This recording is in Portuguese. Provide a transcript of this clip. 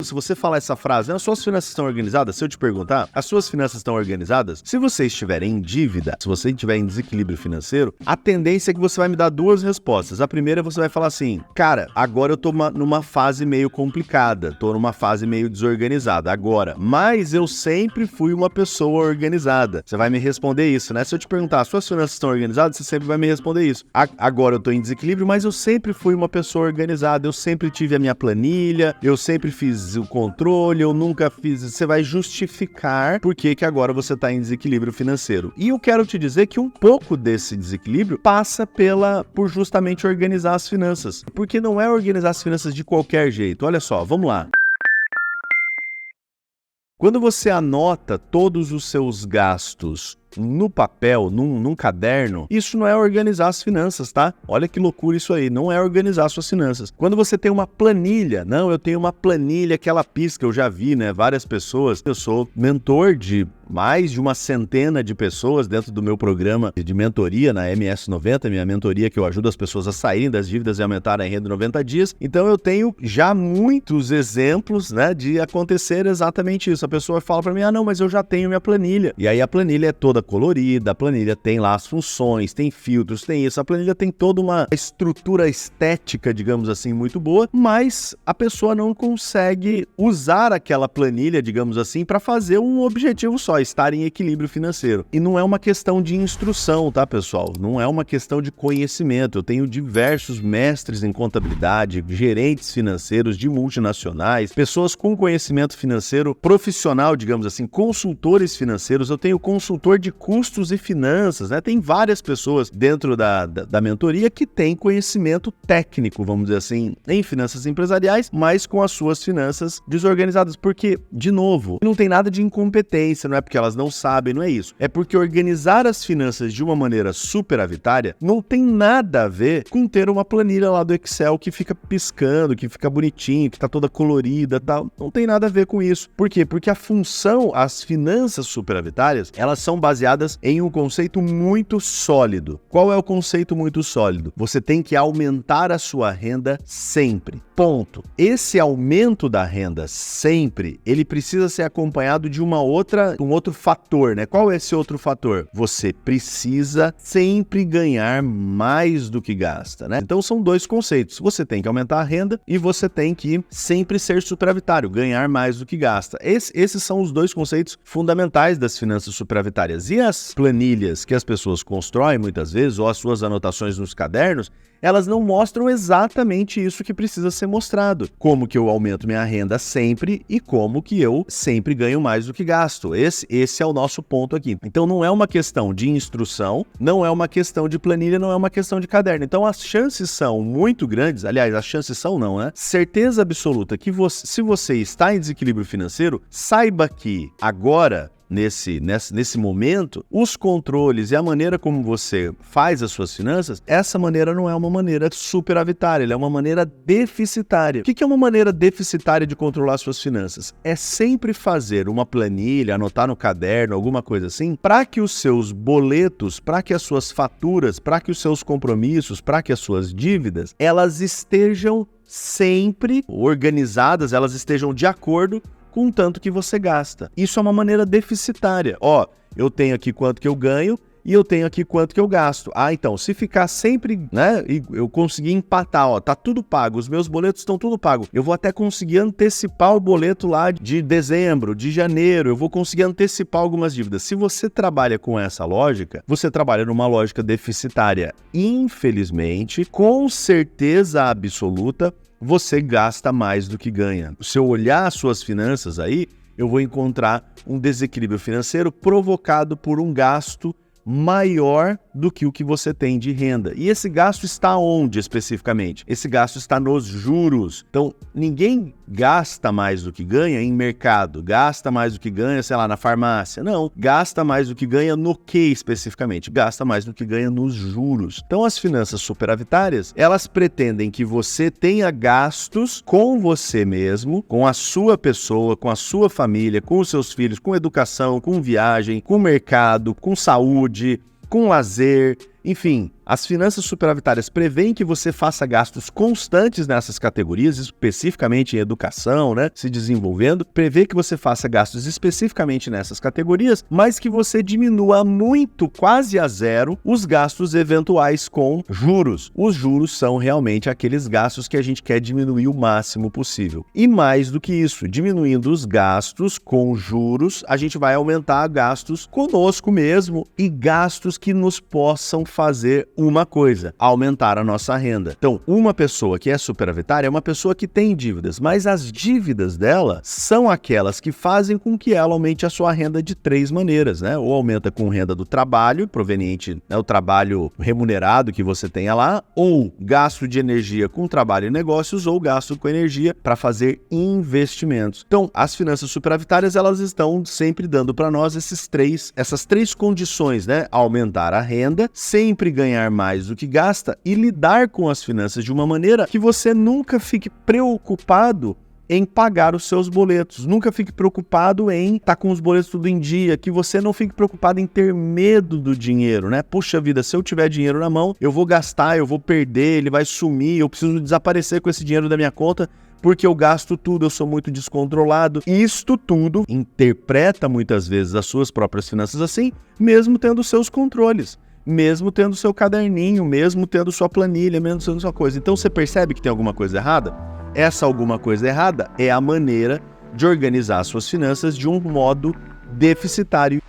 Se você falar essa frase, as suas finanças estão organizadas? Se eu te perguntar, as suas finanças estão organizadas? Se você estiver em dívida, se você estiver em desequilíbrio financeiro, a tendência é que você vai me dar duas respostas. A primeira, você vai falar assim, cara, agora eu tô numa fase meio complicada, tô numa fase meio desorganizada agora, mas eu sempre fui uma pessoa organizada. Você vai me responder isso, né? Se eu te perguntar, as suas finanças estão organizadas? Você sempre vai me responder isso. Agora eu tô em desequilíbrio, mas eu sempre fui uma pessoa organizada, eu sempre tive a minha planilha, eu sempre fiz o controle, eu nunca fiz... Você vai justificar por que agora você está em desequilíbrio financeiro. E eu quero te dizer que um pouco desse desequilíbrio passa por justamente organizar as finanças. Porque não é organizar as finanças de qualquer jeito. Olha só, vamos lá. Quando você anota todos os seus gastos no papel, num caderno, isso não é organizar as finanças, tá? Olha que loucura isso aí, não é organizar suas finanças. Quando você tem uma planilha, não, eu tenho uma planilha que ela pisca, eu já vi, né, várias pessoas, eu sou mentor de mais de uma centena de pessoas dentro do meu programa de mentoria na MS90, minha mentoria que eu ajudo as pessoas a saírem das dívidas e aumentarem a renda em 90 dias. Então eu tenho já muitos exemplos, né, de acontecer exatamente isso. A pessoa fala para mim, não, mas eu já tenho minha planilha. E aí a planilha é toda colorida, a planilha tem lá as funções, tem filtros, tem isso. A planilha tem toda uma estrutura estética, digamos assim, muito boa, mas a pessoa não consegue usar aquela planilha, digamos assim, para fazer um objetivo só, estar em equilíbrio financeiro. E não é uma questão de instrução, tá, pessoal? Não é uma questão de conhecimento. Eu tenho diversos mestres em contabilidade, gerentes financeiros de multinacionais, pessoas com conhecimento financeiro profissional, digamos assim, consultores financeiros. Eu tenho consultor de custos e finanças, né? Tem várias pessoas dentro da mentoria que têm conhecimento técnico, vamos dizer assim, em finanças empresariais, mas com as suas finanças desorganizadas. Porque, de novo, não tem nada de incompetência, não é porque elas não sabem, não é isso. É porque organizar as finanças de uma maneira superavitária não tem nada a ver com ter uma planilha lá do Excel que fica piscando, que fica bonitinho, que tá toda colorida, tal. Não tem nada a ver com isso. Por quê? Porque as finanças superavitárias, elas são baseadas em um conceito muito sólido. Qual é o conceito muito sólido? Você tem que aumentar a sua renda sempre. Ponto. Esse aumento da renda sempre, ele precisa ser acompanhado de um outro fator, né? Qual é esse outro fator? Você precisa sempre ganhar mais do que gasta, né? Então são dois conceitos. Você tem que aumentar a renda e você tem que sempre ser superavitário, ganhar mais do que gasta. Esses são os dois conceitos fundamentais das finanças superavitárias. E as planilhas que as pessoas constroem muitas vezes, ou as suas anotações nos cadernos, elas não mostram exatamente isso que precisa ser mostrado. Como que eu aumento minha renda sempre e como que eu sempre ganho mais do que gasto. Esse é o nosso ponto aqui. Então não é uma questão de instrução, não é uma questão de planilha, não é uma questão de caderno. Então as chances são muito grandes, aliás, as chances são não, né? Certeza absoluta que se você está em desequilíbrio financeiro, saiba que agora, nesse momento, os controles e a maneira como você faz as suas finanças, essa maneira não é uma maneira superavitária, ela é uma maneira deficitária. O que é uma maneira deficitária de controlar suas finanças? É sempre fazer uma planilha, anotar no caderno, alguma coisa assim, para que os seus boletos, para que as suas faturas, para que os seus compromissos, para que as suas dívidas, elas estejam sempre organizadas, elas estejam de acordo com o tanto que você gasta. Isso é uma maneira deficitária. Ó, eu tenho aqui quanto que eu ganho e eu tenho aqui quanto que eu gasto. Então, se ficar sempre, né, e eu conseguir empatar, ó, tá tudo pago, os meus boletos estão tudo pago. Eu vou até conseguir antecipar o boleto lá de dezembro, de janeiro, eu vou conseguir antecipar algumas dívidas. Se você trabalha com essa lógica, você trabalha numa lógica deficitária. Infelizmente, com certeza absoluta, você gasta mais do que ganha. Se eu olhar as suas finanças aí, eu vou encontrar um desequilíbrio financeiro provocado por um gasto maior do que o que você tem de renda. E esse gasto está onde especificamente? Esse gasto está nos juros. Então, ninguém gasta mais do que ganha em mercado, gasta mais do que ganha, sei lá, na farmácia. Não, gasta mais do que ganha no que especificamente? Gasta mais do que ganha nos juros. Então, as finanças superavitárias, elas pretendem que você tenha gastos com você mesmo, com a sua pessoa, com a sua família, com os seus filhos, com educação, com viagem, com mercado, com saúde, com lazer, enfim, As finanças superavitárias prevêem que você faça gastos constantes nessas categorias, especificamente em educação, né, se desenvolvendo, prevê que você faça gastos especificamente nessas categorias, mas que você diminua muito, quase a zero, os gastos eventuais com juros. Os juros são realmente aqueles gastos que a gente quer diminuir o máximo possível. E mais do que isso, diminuindo os gastos com juros, a gente vai aumentar gastos conosco mesmo e gastos que nos possam fazer uma coisa: aumentar a nossa renda. Então, uma pessoa que é superavitária é uma pessoa que tem dívidas, mas as dívidas dela são aquelas que fazem com que ela aumente a sua renda de três maneiras, né? Ou aumenta com renda do trabalho, proveniente, né, o trabalho remunerado que você tenha lá, ou gasto de energia com trabalho e negócios, ou gasto com energia para fazer investimentos. Então, as finanças superavitárias, elas estão sempre dando para nós essas três condições, né? Aumentar a renda, sempre ganhar mais do que gasta e lidar com as finanças de uma maneira que você nunca fique preocupado em pagar os seus boletos, nunca fique preocupado em estar com os boletos tudo em dia, que você não fique preocupado em ter medo do dinheiro, né? Puxa vida, se eu tiver dinheiro na mão, eu vou gastar, eu vou perder, ele vai sumir, eu preciso desaparecer com esse dinheiro da minha conta, porque eu gasto tudo, eu sou muito descontrolado. Isto tudo interpreta muitas vezes as suas próprias finanças assim, mesmo tendo seus controles, mesmo tendo seu caderninho, mesmo tendo sua planilha, mesmo tendo sua coisa. Então você percebe que tem alguma coisa errada? Essa alguma coisa errada é a maneira de organizar suas finanças de um modo deficitário.